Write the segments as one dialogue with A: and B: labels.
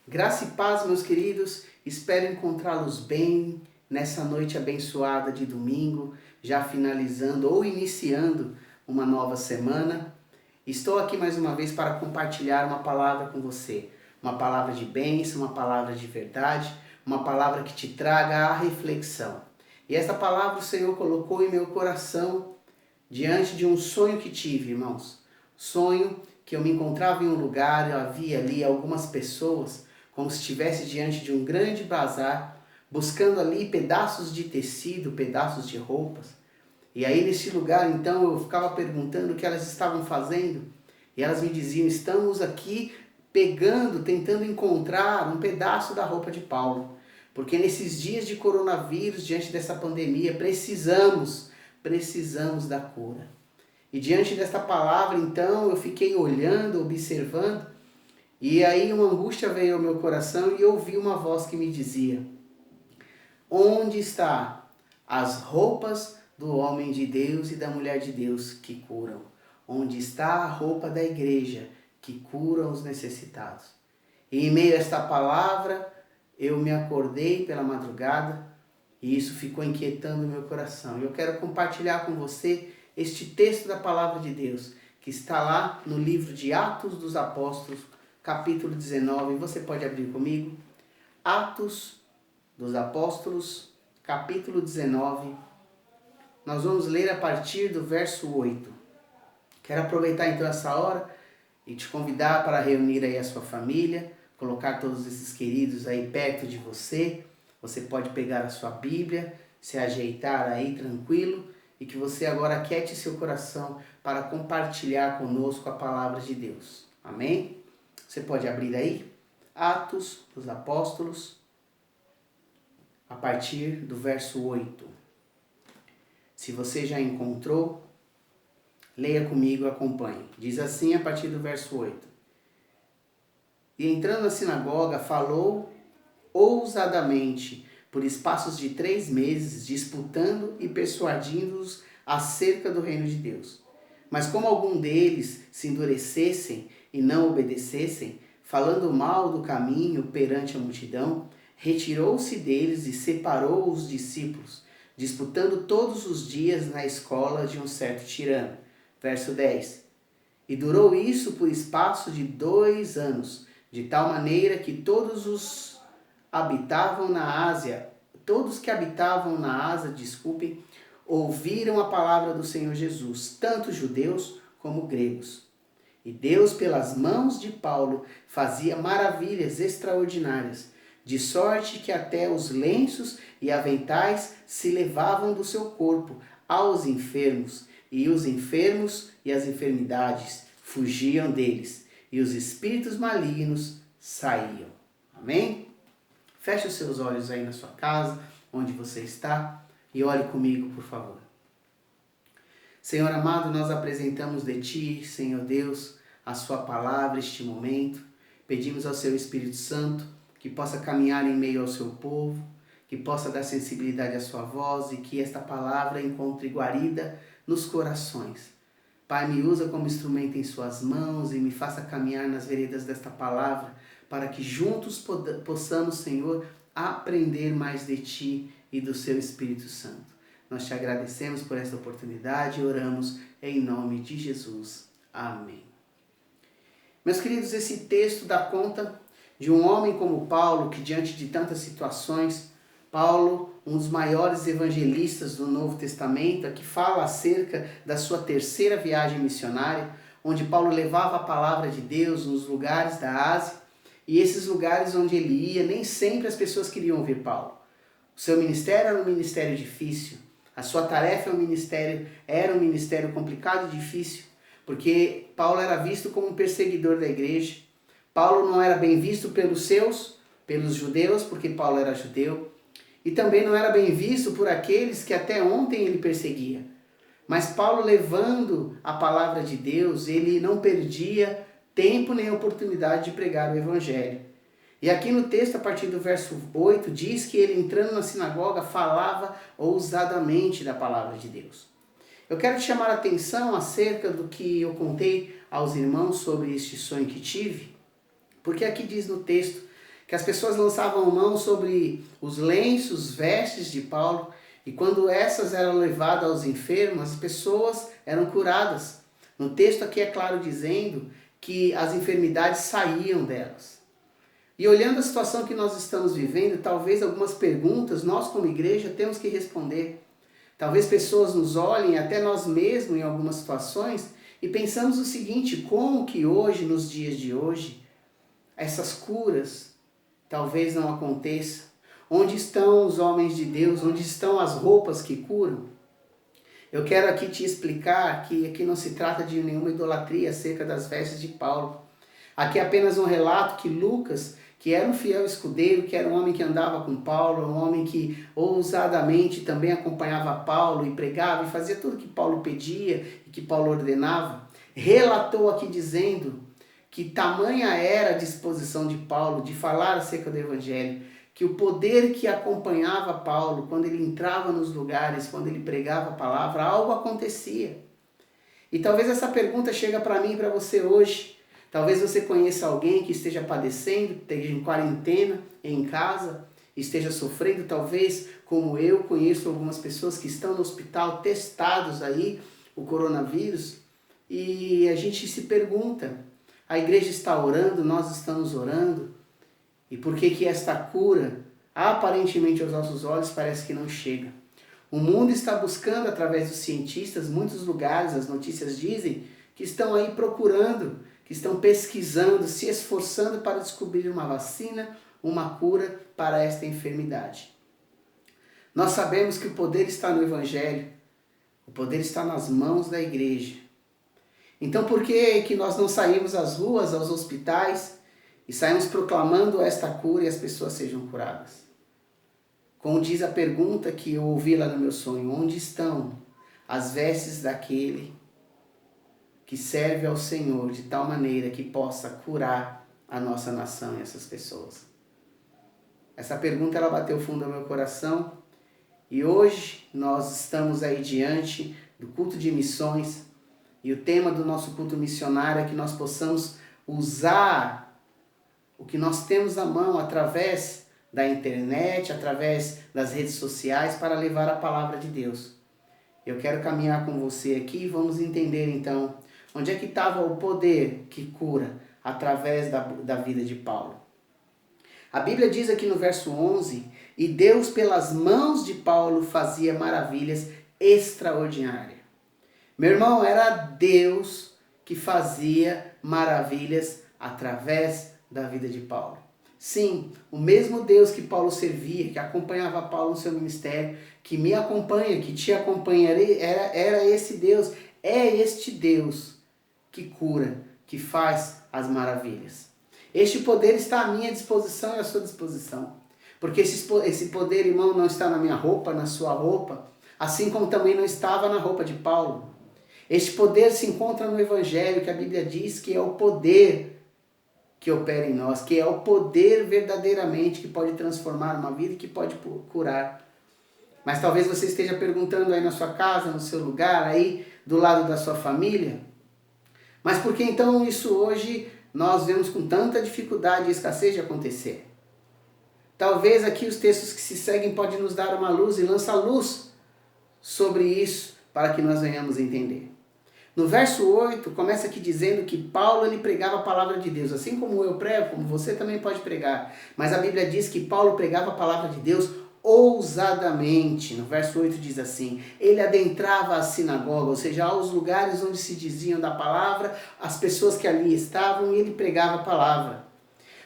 A: Graça e paz, meus queridos. Espero encontrá-los bem nessa noite abençoada de domingo, já finalizando ou iniciando uma nova semana. Estou aqui mais uma vez para compartilhar uma palavra com você. Uma palavra de bênção, uma palavra de verdade, uma palavra que te traga a reflexão. E esta palavra o Senhor colocou em meu coração diante de um sonho que tive, irmãos. Sonho que eu me encontrava em um lugar, eu havia ali algumas pessoas, como se estivesse diante de um grande bazar, buscando ali pedaços de tecido, pedaços de roupas. E aí nesse lugar, então, eu ficava perguntando o que elas estavam fazendo. E elas me diziam, estamos aqui pegando, tentando encontrar um pedaço da roupa de Paulo. Porque nesses dias de coronavírus, diante dessa pandemia, precisamos da cura. E diante desta palavra, então, eu fiquei olhando, observando, e aí uma angústia veio ao meu coração e ouvi uma voz que me dizia: onde está as roupas do homem de Deus e da mulher de Deus que curam? Onde está a roupa da igreja que cura os necessitados? E em meio a esta palavra, eu me acordei pela madrugada e isso ficou inquietando o meu coração. Eu quero compartilhar com você este texto da palavra de Deus, que está lá no livro de Atos dos Apóstolos, capítulo 19. Você pode abrir comigo? Atos dos Apóstolos, capítulo 19. Nós vamos ler a partir do verso 8. Quero aproveitar então essa hora e te convidar para reunir aí a sua família, colocar todos esses queridos aí perto de você. Você pode pegar a sua Bíblia, se ajeitar aí tranquilo e que você agora aquiete seu coração para compartilhar conosco a palavra de Deus. Amém? Você pode abrir aí Atos dos Apóstolos, a partir do verso 8. Se você já encontrou, leia comigo e acompanhe. Diz assim a partir do verso 8. E entrando na sinagoga, falou ousadamente por espaços de 3 meses, disputando e persuadindo-os acerca do reino de Deus. Mas como algum deles se endurecessem e não obedecessem, falando mal do caminho perante a multidão, retirou-se deles e separou os discípulos, disputando todos os dias na escola de um certo tirano. Verso 10. E durou isso por espaço de 2 anos, de tal maneira que todos que habitavam na Ásia, ouviram a palavra do Senhor Jesus, tanto judeus como gregos. E Deus, pelas mãos de Paulo, fazia maravilhas extraordinárias, de sorte que até os lenços e aventais se levavam do seu corpo aos enfermos, e os enfermos e as enfermidades fugiam deles, e os espíritos malignos saíam. Amém? Feche os seus olhos aí na sua casa, onde você está, e ore comigo, por favor. Senhor amado, nós apresentamos de Ti, Senhor Deus, a Sua palavra, este momento. Pedimos ao Seu Espírito Santo que possa caminhar em meio ao Seu povo, que possa dar sensibilidade à Sua voz e que esta palavra encontre guarida nos corações. Pai, me usa como instrumento em Suas mãos e me faça caminhar nas veredas desta palavra, para que juntos possamos, Senhor, aprender mais de Ti e do Seu Espírito Santo. Nós te agradecemos por esta oportunidade e oramos em nome de Jesus. Amém. Meus queridos, esse texto dá conta de um homem como Paulo, que diante de tantas situações, Paulo, um dos maiores evangelistas do Novo Testamento, que fala acerca da sua terceira viagem missionária, onde Paulo levava a palavra de Deus nos lugares da Ásia, e esses lugares onde ele ia, nem sempre as pessoas queriam ouvir Paulo. O seu ministério era um ministério difícil, a sua tarefa era um ministério complicado e difícil, porque Paulo era visto como um perseguidor da igreja. Paulo não era bem visto pelos judeus, porque Paulo era judeu, e também não era bem visto por aqueles que até ontem ele perseguia. Mas Paulo, levando a palavra de Deus, ele não perdia tempo nem oportunidade de pregar o evangelho. E aqui no texto, a partir do verso 8, diz que ele, entrando na sinagoga, falava ousadamente da palavra de Deus. Eu quero te chamar a atenção acerca do que eu contei aos irmãos sobre este sonho que tive, porque aqui diz no texto que as pessoas lançavam mão sobre os lenços, vestes de Paulo, e quando essas eram levadas aos enfermos, as pessoas eram curadas. No texto aqui é claro dizendo que as enfermidades saíam delas. E olhando a situação que nós estamos vivendo, talvez algumas perguntas nós como igreja temos que responder. Talvez pessoas nos olhem, até nós mesmos em algumas situações, e pensamos o seguinte: como que hoje, nos dias de hoje, essas curas talvez não aconteçam? Onde estão os homens de Deus? Onde estão as roupas que curam? Eu quero aqui te explicar que aqui não se trata de nenhuma idolatria acerca das vestes de Paulo. Aqui é apenas um relato que Lucas, que era um fiel escudeiro, que era um homem que andava com Paulo, um homem que ousadamente também acompanhava Paulo e pregava e fazia tudo que Paulo pedia e que Paulo ordenava, relatou aqui dizendo que tamanha era a disposição de Paulo de falar acerca do Evangelho, que o poder que acompanhava Paulo, quando ele entrava nos lugares, quando ele pregava a palavra, algo acontecia. E talvez essa pergunta chegue para mim e para você hoje. Talvez você conheça alguém que esteja padecendo, esteja em quarentena, em casa, esteja sofrendo, talvez como eu conheço algumas pessoas que estão no hospital testados aí, o coronavírus, e a gente se pergunta, a igreja está orando, nós estamos orando, e por que esta cura, aparentemente aos nossos olhos, parece que não chega? O mundo está buscando, através dos cientistas, muitos lugares, as notícias dizem, que estão aí procurando, que estão pesquisando, se esforçando para descobrir uma vacina, uma cura para esta enfermidade. Nós sabemos que o poder está no Evangelho, o poder está nas mãos da igreja. Então por que nós não saímos às ruas, aos hospitais, e saímos proclamando esta cura e as pessoas sejam curadas? Como diz a pergunta que eu ouvi lá no meu sonho: onde estão as vestes daquele que serve ao Senhor de tal maneira que possa curar a nossa nação e essas pessoas? Essa pergunta ela bateu fundo no meu coração, e hoje nós estamos aí diante do culto de missões, e o tema do nosso culto missionário é que nós possamos usar o que nós temos à mão através da internet, através das redes sociais, para levar a palavra de Deus. Eu quero caminhar com você aqui e vamos entender então onde é que estava o poder que cura através da vida de Paulo. A Bíblia diz aqui no verso 11, e Deus pelas mãos de Paulo fazia maravilhas extraordinárias. Meu irmão, era Deus que fazia maravilhas através da vida de Paulo. Sim, o mesmo Deus que Paulo servia, que acompanhava Paulo no seu ministério, que me acompanha, que te acompanha, era esse Deus, é este Deus que cura, que faz as maravilhas. Este poder está à minha disposição e à sua disposição. Porque esse poder, irmão, não está na minha roupa, na sua roupa, assim como também não estava na roupa de Paulo. Este poder se encontra no Evangelho, que a Bíblia diz que é o poder que opera em nós, que é o poder verdadeiramente que pode transformar uma vida e que pode curar. Mas talvez você esteja perguntando aí na sua casa, no seu lugar, aí do lado da sua família, mas por que então isso hoje nós vemos com tanta dificuldade e escassez de acontecer? Talvez aqui os textos que se seguem podem nos dar uma luz e lançar luz sobre isso para que nós venhamos entender. No verso 8, começa aqui dizendo que Paulo ele pregava a palavra de Deus, assim como eu prego, como você também pode pregar. Mas a Bíblia diz que Paulo pregava a palavra de Deus ousadamente. No verso 8 diz assim: ele adentrava a sinagoga, ou seja, aos lugares onde se diziam da palavra, as pessoas que ali estavam, e ele pregava a palavra.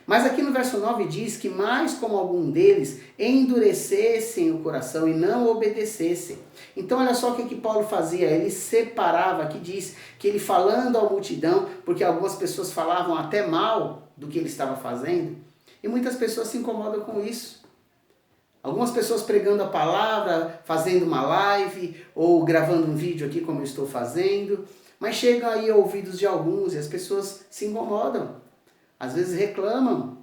A: Mas aqui no verso 9 diz que mais como algum deles endurecessem o coração e não obedecessem. Então olha só o que Paulo fazia, ele separava, aqui diz que ele falando à multidão, porque algumas pessoas falavam até mal do que ele estava fazendo, e muitas pessoas se incomodam com isso. Algumas pessoas pregando a palavra, fazendo uma live, ou gravando um vídeo aqui como eu estou fazendo, mas chegam aí a ouvidos de alguns e as pessoas se incomodam. Às vezes reclamam.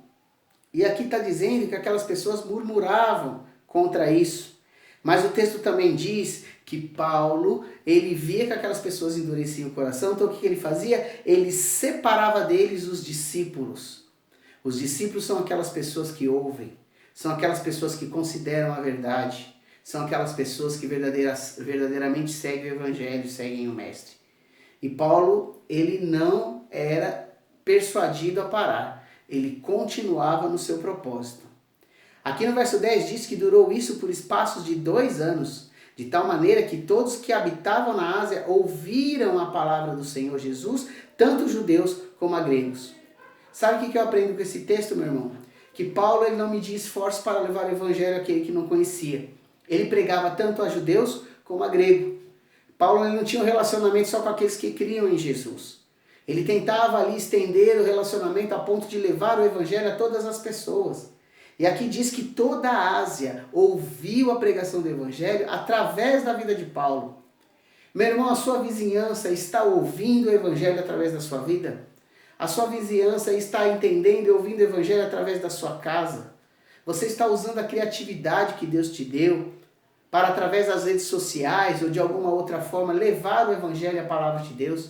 A: E aqui está dizendo que aquelas pessoas murmuravam contra isso. Mas o texto também diz que Paulo, ele via que aquelas pessoas endureciam o coração, então o que ele fazia? Ele separava deles os discípulos. Os discípulos são aquelas pessoas que ouvem, são aquelas pessoas que consideram a verdade, são aquelas pessoas que verdadeiramente seguem o Evangelho, seguem o Mestre. E Paulo, ele não era persuadido a parar, ele continuava no seu propósito. Aqui no verso 10 diz que durou isso por espaços de 2 anos, de tal maneira que todos que habitavam na Ásia ouviram a palavra do Senhor Jesus, tanto judeus como gregos. Sabe o que eu aprendo com esse texto, meu irmão? Que Paulo ele não media esforço para levar o evangelho àquele que não conhecia. Ele pregava tanto a judeus como a gregos. Paulo ele não tinha um relacionamento só com aqueles que criam em Jesus. Ele tentava ali estender o relacionamento a ponto de levar o evangelho a todas as pessoas. E aqui diz que toda a Ásia ouviu a pregação do evangelho através da vida de Paulo. Meu irmão, a sua vizinhança está ouvindo o evangelho através da sua vida? A sua vizinhança está entendendo e ouvindo o evangelho através da sua casa? Você está usando a criatividade que Deus te deu para, através das redes sociais ou de alguma outra forma, levar o evangelho e a palavra de Deus?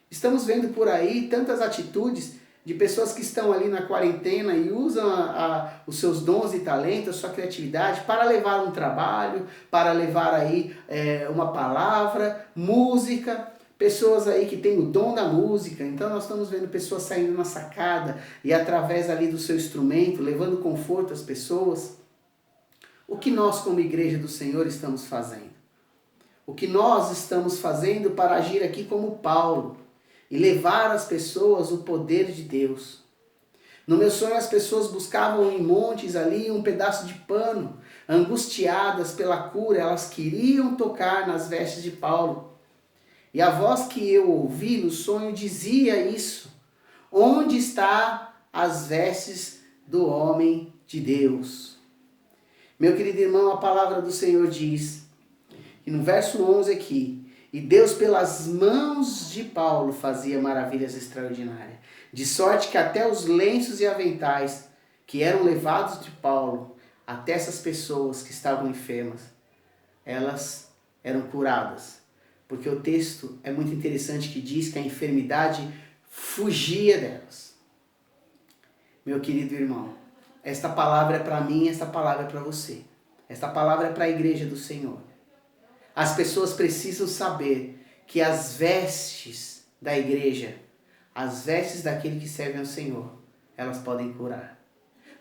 A: Estamos vendo por aí tantas atitudes de pessoas que estão ali na quarentena e usam os seus dons e talentos, a sua criatividade para levar um trabalho, para levar aí uma palavra, música. Pessoas aí que têm o dom da música. Então nós estamos vendo pessoas saindo na sacada e através ali do seu instrumento, levando conforto às pessoas. O que nós como igreja do Senhor estamos fazendo? O que nós estamos fazendo para agir aqui como Paulo e levar às pessoas o poder de Deus? No meu sonho as pessoas buscavam em montes ali um pedaço de pano, angustiadas pela cura, elas queriam tocar nas vestes de Paulo. E a voz que eu ouvi no sonho dizia isso: onde está as vestes do homem de Deus? Meu querido irmão, a palavra do Senhor diz, que no verso 11 aqui, e Deus pelas mãos de Paulo fazia maravilhas extraordinárias, de sorte que até os lenços e aventais que eram levados de Paulo, até essas pessoas que estavam enfermas, elas eram curadas. Porque o texto é muito interessante que diz que a enfermidade fugia delas. Meu querido irmão, esta palavra é para mim, esta palavra é para você. Esta palavra é para a igreja do Senhor. As pessoas precisam saber que as vestes da igreja, as vestes daquele que serve ao Senhor, elas podem curar.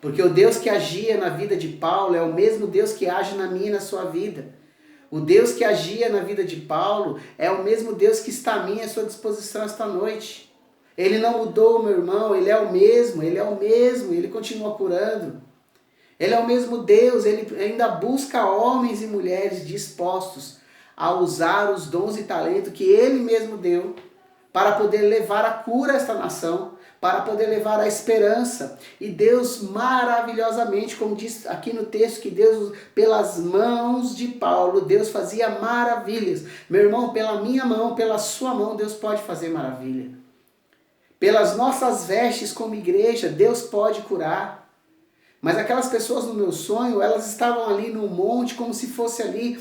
A: Porque o Deus que agia na vida de Paulo é o mesmo Deus que age na minha e na sua vida. O Deus que agia na vida de Paulo é o mesmo Deus que está à minha e à sua disposição esta noite. Ele não mudou, meu irmão, ele é o mesmo, ele continua curando. Ele é o mesmo Deus, ele ainda busca homens e mulheres dispostos a usar os dons e talentos que ele mesmo deu para poder levar a cura a esta nação, para poder levar a esperança. E Deus maravilhosamente, como diz aqui no texto, que Deus, pelas mãos de Paulo, Deus fazia maravilhas. Meu irmão, pela minha mão, pela sua mão, Deus pode fazer maravilha. Pelas nossas vestes como igreja, Deus pode curar. Mas aquelas pessoas no meu sonho, elas estavam ali no monte, como se fosse ali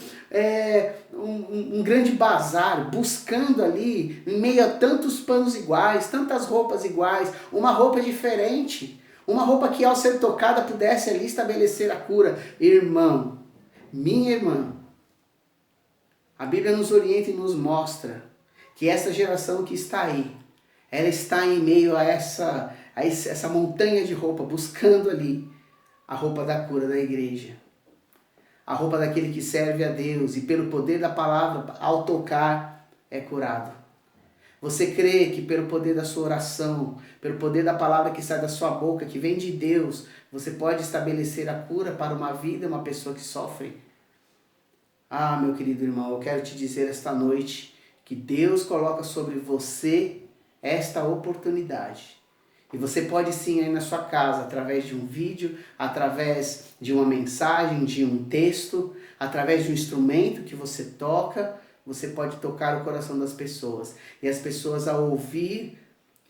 A: um grande bazar, buscando ali, em meio a tantos panos iguais, tantas roupas iguais, uma roupa diferente, uma roupa que ao ser tocada pudesse ali estabelecer a cura. Irmão, minha irmã, a Bíblia nos orienta e nos mostra que essa geração que está aí, ela está em meio a essa montanha de roupa, buscando ali a roupa da cura da igreja. A roupa daquele que serve a Deus e pelo poder da palavra, ao tocar, é curado. Você crê que pelo poder da sua oração, pelo poder da palavra que sai da sua boca, que vem de Deus, você pode estabelecer a cura para uma vida, uma pessoa que sofre? Ah, meu querido irmão, eu quero te dizer esta noite que Deus coloca sobre você esta oportunidade. E você pode sim aí na sua casa, através de um vídeo, através de uma mensagem, de um texto, através de um instrumento que você toca, você pode tocar o coração das pessoas. E as pessoas, ao ouvir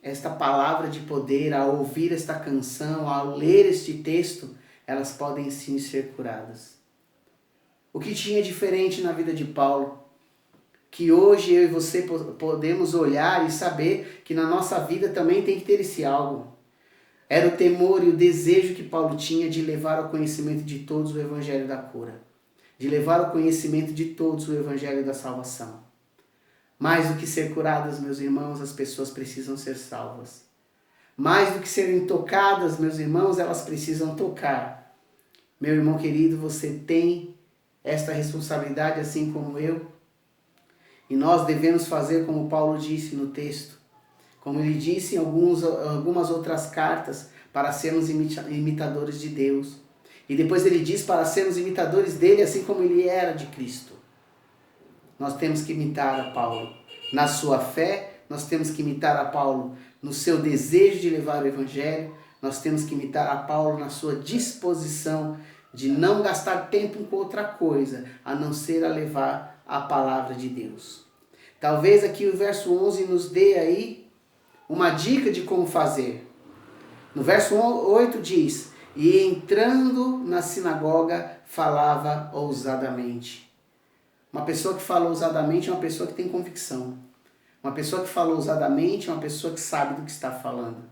A: esta palavra de poder, ao ouvir esta canção, ao ler este texto, elas podem sim ser curadas. O que tinha diferente na vida de Paulo? Que hoje eu e você podemos olhar e saber que na nossa vida também tem que ter esse algo. Era o temor e o desejo que Paulo tinha de levar ao conhecimento de todos o evangelho da cura, de levar ao conhecimento de todos o evangelho da salvação. Mais do que ser curadas, meus irmãos, as pessoas precisam ser salvas. Mais do que serem tocadas, meus irmãos, elas precisam tocar. Meu irmão querido, você tem esta responsabilidade assim como eu. E nós devemos fazer como Paulo disse no texto. Como ele disse em algumas outras cartas, para sermos imitadores de Deus. E depois ele diz para sermos imitadores dele, assim como ele era de Cristo. Nós temos que imitar a Paulo na sua fé, nós temos que imitar a Paulo no seu desejo de levar o evangelho, nós temos que imitar a Paulo na sua disposição de não gastar tempo com outra coisa, a não ser a levar a palavra de Deus. Talvez aqui o verso 11 nos dê aí uma dica de como fazer. No verso 8 diz: e entrando na sinagoga falava ousadamente. Uma pessoa que fala ousadamente é uma pessoa que tem convicção. Uma pessoa que fala ousadamente é uma pessoa que sabe do que está falando.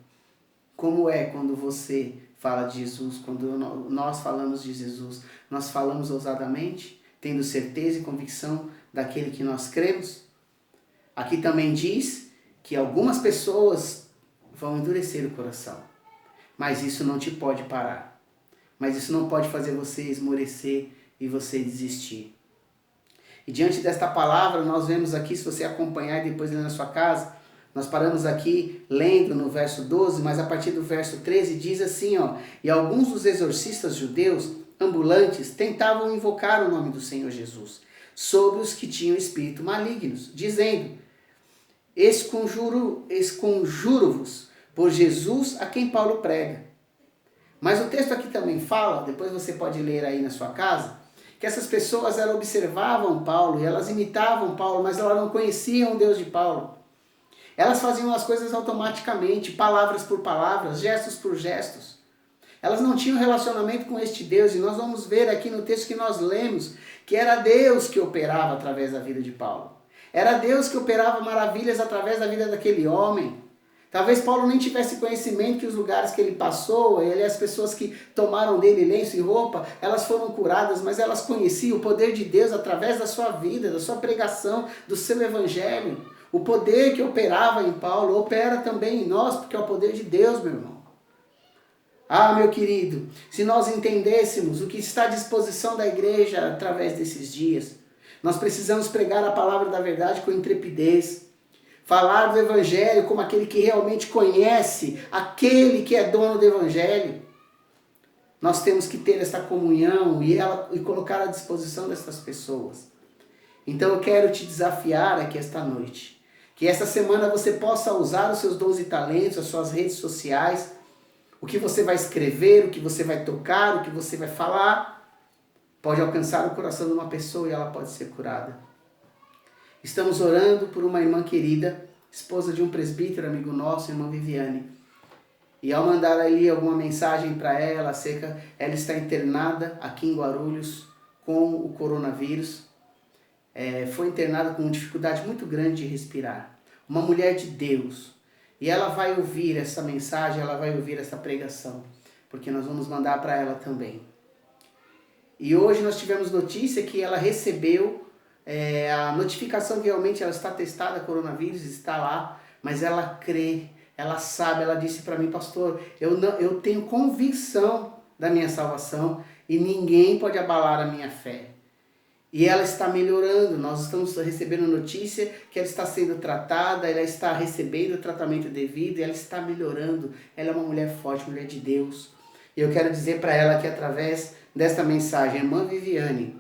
A: Como é quando você fala de Jesus, quando nós falamos de Jesus? Nós falamos ousadamente, tendo certeza e convicção daquele que nós cremos? Aqui também diz que algumas pessoas vão endurecer o coração. Mas isso não te pode parar. Mas isso não pode fazer você esmorecer e você desistir. E diante desta palavra, nós vemos aqui, se você acompanhar e depois ler na sua casa, nós paramos aqui lendo no verso 12, mas a partir do verso 13 diz assim, ó: e alguns dos exorcistas judeus ambulantes tentavam invocar o nome do Senhor Jesus sobre os que tinham espírito malignos, dizendo: esconjuro-vos por Jesus a quem Paulo prega. Mas o texto aqui também fala, depois você pode ler aí na sua casa, que essas pessoas elas observavam Paulo e elas imitavam Paulo, mas elas não conheciam o Deus de Paulo. Elas faziam as coisas automaticamente, palavras por palavras, gestos por gestos. Elas não tinham relacionamento com este Deus, e nós vamos ver aqui no texto que nós lemos, que era Deus que operava através da vida de Paulo. Era Deus que operava maravilhas através da vida daquele homem. Talvez Paulo nem tivesse conhecimento que os lugares que ele passou, as pessoas que tomaram dele lenço e roupa, elas foram curadas, mas elas conheciam o poder de Deus através da sua vida, da sua pregação, do seu evangelho. O poder que operava em Paulo opera também em nós, porque é o poder de Deus, meu irmão. Ah, meu querido, se nós entendêssemos o que está à disposição da igreja através desses dias, nós precisamos pregar a palavra da verdade com intrepidez, falar do evangelho como aquele que realmente conhece, aquele que é dono do evangelho. Nós temos que ter essa comunhão e colocar à disposição dessas pessoas. Então eu quero te desafiar aqui esta noite, que esta semana você possa usar os seus dons e talentos, as suas redes sociais, o que você vai escrever, o que você vai tocar, o que você vai falar, pode alcançar o coração de uma pessoa e ela pode ser curada. Estamos orando por uma irmã querida, esposa de um presbítero, amigo nosso, irmã Viviane. E ao mandar ali alguma mensagem para ela, ela está internada aqui em Guarulhos com o coronavírus. Foi internada com dificuldade muito grande de respirar. Uma mulher de Deus. E ela vai ouvir essa mensagem, ela vai ouvir essa pregação, porque nós vamos mandar para ela também. E hoje nós tivemos notícia que ela recebeu a notificação que realmente ela está testada, coronavírus, está lá, mas ela crê, ela sabe, ela disse para mim: pastor, eu tenho convicção da minha salvação e ninguém pode abalar a minha fé. E ela está melhorando, nós estamos recebendo notícia que ela está sendo tratada, ela está recebendo o tratamento devido, e ela está melhorando, ela é uma mulher forte, mulher de Deus. E eu quero dizer para ela que através desta mensagem, irmã Viviane,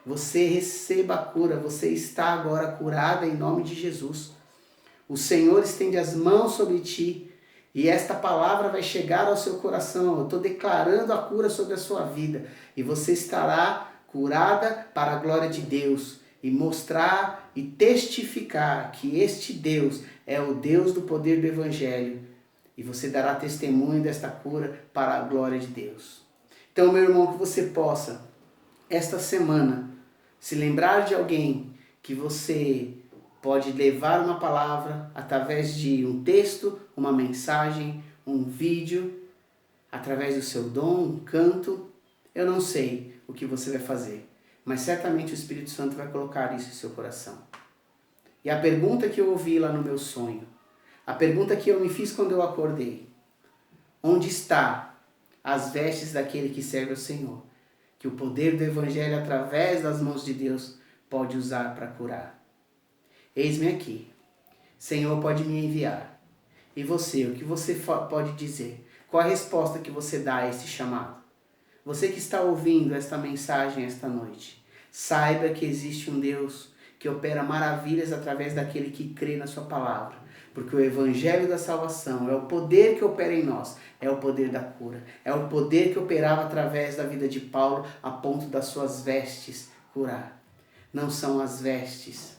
A: você receba a cura, você está agora curada em nome de Jesus. O Senhor estende as mãos sobre ti e esta palavra vai chegar ao seu coração. Eu estou declarando a cura sobre a sua vida e você estará curada para a glória de Deus e mostrar e testificar que este Deus é o Deus do poder do Evangelho e você dará testemunho desta cura para a glória de Deus. Então, meu irmão, que você possa, esta semana, se lembrar de alguém que você pode levar uma palavra através de um texto, uma mensagem, um vídeo, através do seu dom, um canto. Eu não sei o que você vai fazer, mas certamente o Espírito Santo vai colocar isso em seu coração. E a pergunta que eu ouvi lá no meu sonho, a pergunta que eu me fiz quando eu acordei: onde está as vestes daquele que serve ao Senhor, que o poder do Evangelho através das mãos de Deus pode usar para curar? Eis-me aqui. Senhor, pode me enviar. E você, o que você pode dizer? Qual a resposta que você dá a esse chamado? Você que está ouvindo esta mensagem esta noite, saiba que existe um Deus que opera maravilhas através daquele que crê na sua palavra. Porque o Evangelho da salvação é o poder que opera em nós, é o poder da cura. É o poder que operava através da vida de Paulo a ponto das suas vestes curar. Não são as vestes,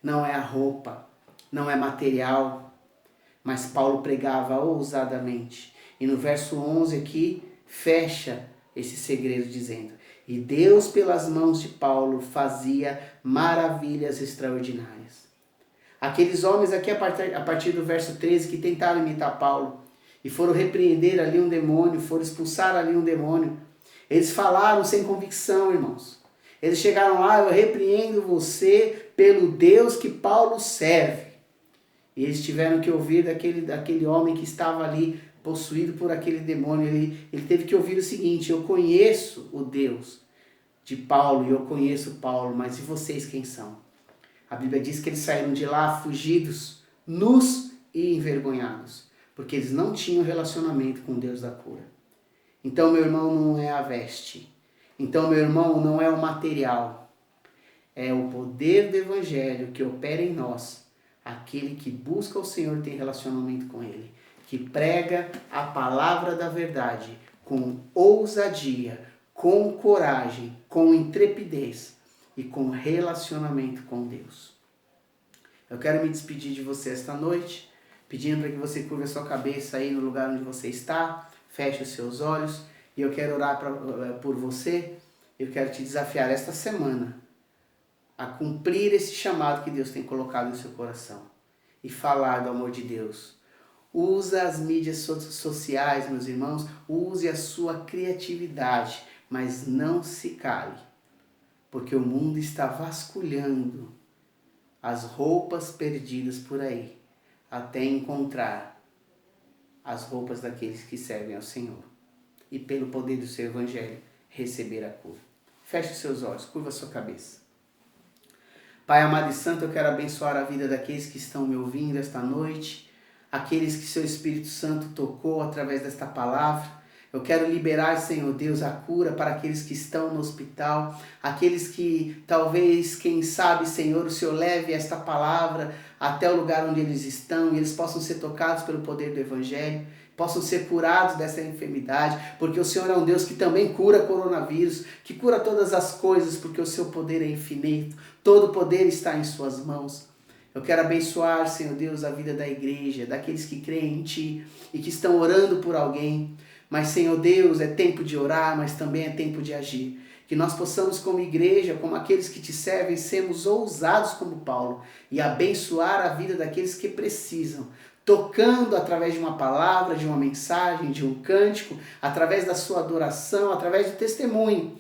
A: não é a roupa, não é material, mas Paulo pregava ousadamente. E no verso 11 aqui, fecha esse segredo dizendo: e Deus pelas mãos de Paulo fazia maravilhas extraordinárias. Aqueles homens aqui a partir do verso 13 que tentaram imitar Paulo e foram repreender ali um demônio, foram expulsar ali um demônio, eles falaram sem convicção, irmãos. Eles chegaram lá: eu repreendo você pelo Deus que Paulo serve. E eles tiveram que ouvir daquele homem que estava ali possuído por aquele demônio. Ele teve que ouvir o seguinte: eu conheço o Deus de Paulo e eu conheço Paulo, mas e vocês quem são? A Bíblia diz que eles saíram de lá fugidos, nus e envergonhados, porque eles não tinham relacionamento com o Deus da cura. Então, meu irmão, não é a veste. Então, meu irmão, não é o material. É o poder do Evangelho que opera em nós. Aquele que busca o Senhor tem relacionamento com Ele, que prega a palavra da verdade com ousadia, com coragem, com intrepidez e com relacionamento com Deus. Eu quero me despedir de você esta noite, pedindo para que você curva a sua cabeça aí no lugar onde você está, feche os seus olhos, e eu quero orar por você. Eu quero te desafiar esta semana a cumprir esse chamado que Deus tem colocado no seu coração e falar do amor de Deus. Usa as mídias sociais, meus irmãos, use a sua criatividade, mas não se cale, porque o mundo está vasculhando as roupas perdidas por aí, até encontrar as roupas daqueles que servem ao Senhor e pelo poder do seu Evangelho receber a cura. Feche os seus olhos, curva a sua cabeça. Pai amado e santo, eu quero abençoar a vida daqueles que estão me ouvindo esta noite, aqueles que seu Espírito Santo tocou através desta palavra. Eu quero liberar, Senhor Deus, a cura para aqueles que estão no hospital, aqueles que talvez, quem sabe, Senhor, o Senhor leve esta palavra até o lugar onde eles estão e eles possam ser tocados pelo poder do Evangelho, possam ser curados dessa enfermidade, porque o Senhor é um Deus que também cura coronavírus, que cura todas as coisas, porque o seu poder é infinito, todo o poder está em suas mãos. Eu quero abençoar, Senhor Deus, a vida da igreja, daqueles que creem em Ti e que estão orando por alguém. Mas, Senhor Deus, é tempo de orar, mas também é tempo de agir. Que nós possamos, como igreja, como aqueles que Te servem, sermos ousados como Paulo e abençoar a vida daqueles que precisam, tocando através de uma palavra, de uma mensagem, de um cântico, através da sua adoração, através do testemunho,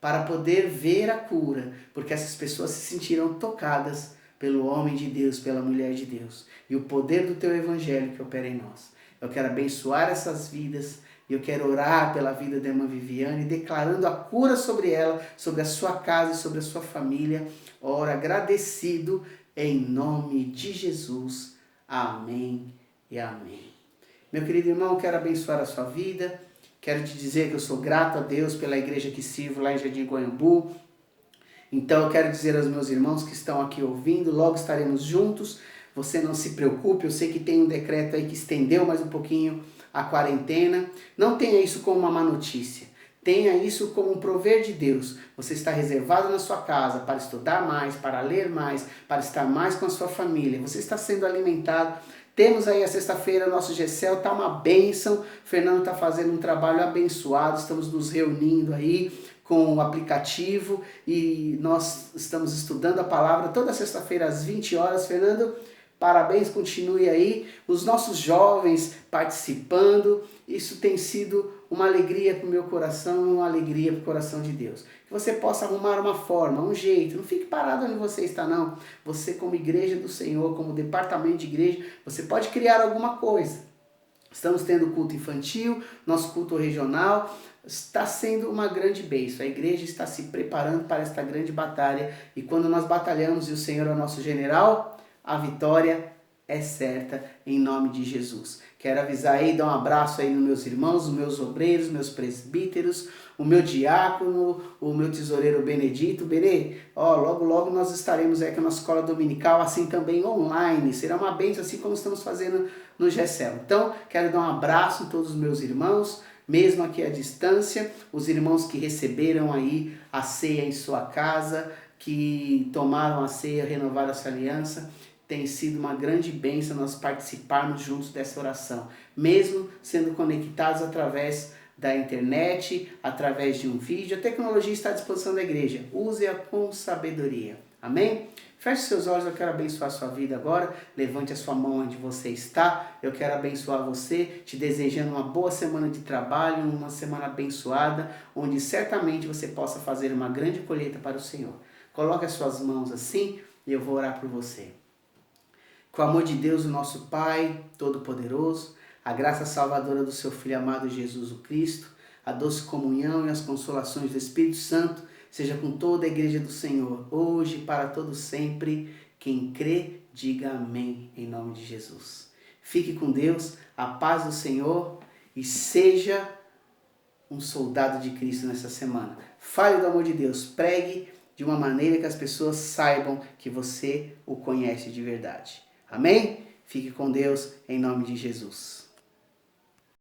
A: para poder ver a cura, porque essas pessoas se sentiram tocadas pelo homem de Deus, pela mulher de Deus, e o poder do Teu Evangelho que opera em nós. Eu quero abençoar essas vidas, e eu quero orar pela vida da irmã Viviane, declarando a cura sobre ela, sobre a sua casa e sobre a sua família. Ora, agradecido em nome de Jesus. Amém e amém. Meu querido irmão, quero abençoar a sua vida. Quero te dizer que eu sou grato a Deus pela igreja que sirvo lá em Jardim Goiambu. Então eu quero dizer aos meus irmãos que estão aqui ouvindo, logo estaremos juntos. Você não se preocupe, eu sei que tem um decreto aí que estendeu mais um pouquinho a quarentena. Não tenha isso como uma má notícia. Tenha isso como um prover de Deus. Você está reservado na sua casa para estudar mais, para ler mais, para estar mais com a sua família. Você está sendo alimentado. Temos aí a sexta-feira, nosso GCL está uma bênção. O Fernando está fazendo um trabalho abençoado. Estamos nos reunindo aí com o aplicativo e nós estamos estudando a palavra toda sexta-feira às 20 horas. Fernando, parabéns, continue aí. Os nossos jovens participando Isso tem sido uma alegria para o meu coração e uma alegria para o coração de Deus. Que você possa arrumar uma forma, um jeito. Não fique parado onde você está, não. Você, como igreja do Senhor, como departamento de igreja, você pode criar alguma coisa. Estamos tendo culto infantil, nosso culto regional. Está sendo uma grande bênção. A igreja está se preparando para esta grande batalha. E quando nós batalhamos e o Senhor é o nosso general, a vitória é certa em nome de Jesus. Quero avisar aí, dar um abraço aí nos meus irmãos, os meus obreiros, meus presbíteros, o meu diácono, o meu tesoureiro Benedito. Benê, logo logo nós estaremos aí com a nossa escola dominical, assim também online. Será uma bênção, assim como estamos fazendo no GECEL. Então, quero dar um abraço em todos os meus irmãos, mesmo aqui à distância, os irmãos que receberam aí a ceia em sua casa, que tomaram a ceia, renovaram essa aliança. Tem sido uma grande bênção nós participarmos juntos dessa oração, mesmo sendo conectados através da internet, através de um vídeo. A tecnologia está à disposição da igreja. Use-a com sabedoria. Amém? Feche seus olhos, eu quero abençoar a sua vida agora. Levante a sua mão onde você está. Eu quero abençoar você, te desejando uma boa semana de trabalho, uma semana abençoada, onde certamente você possa fazer uma grande colheita para o Senhor. Coloque as suas mãos assim e eu vou orar por você. Com o amor de Deus, o nosso Pai Todo-Poderoso, a graça salvadora do seu Filho amado Jesus o Cristo, a doce comunhão e as consolações do Espírito Santo, seja com toda a igreja do Senhor, hoje e para todo sempre. Quem crê, diga amém, em nome de Jesus. Fique com Deus, a paz do Senhor e seja um soldado de Cristo nessa semana. Fale do amor de Deus, pregue de uma maneira que as pessoas saibam que você o conhece de verdade. Amém? Fique com Deus, em nome de Jesus.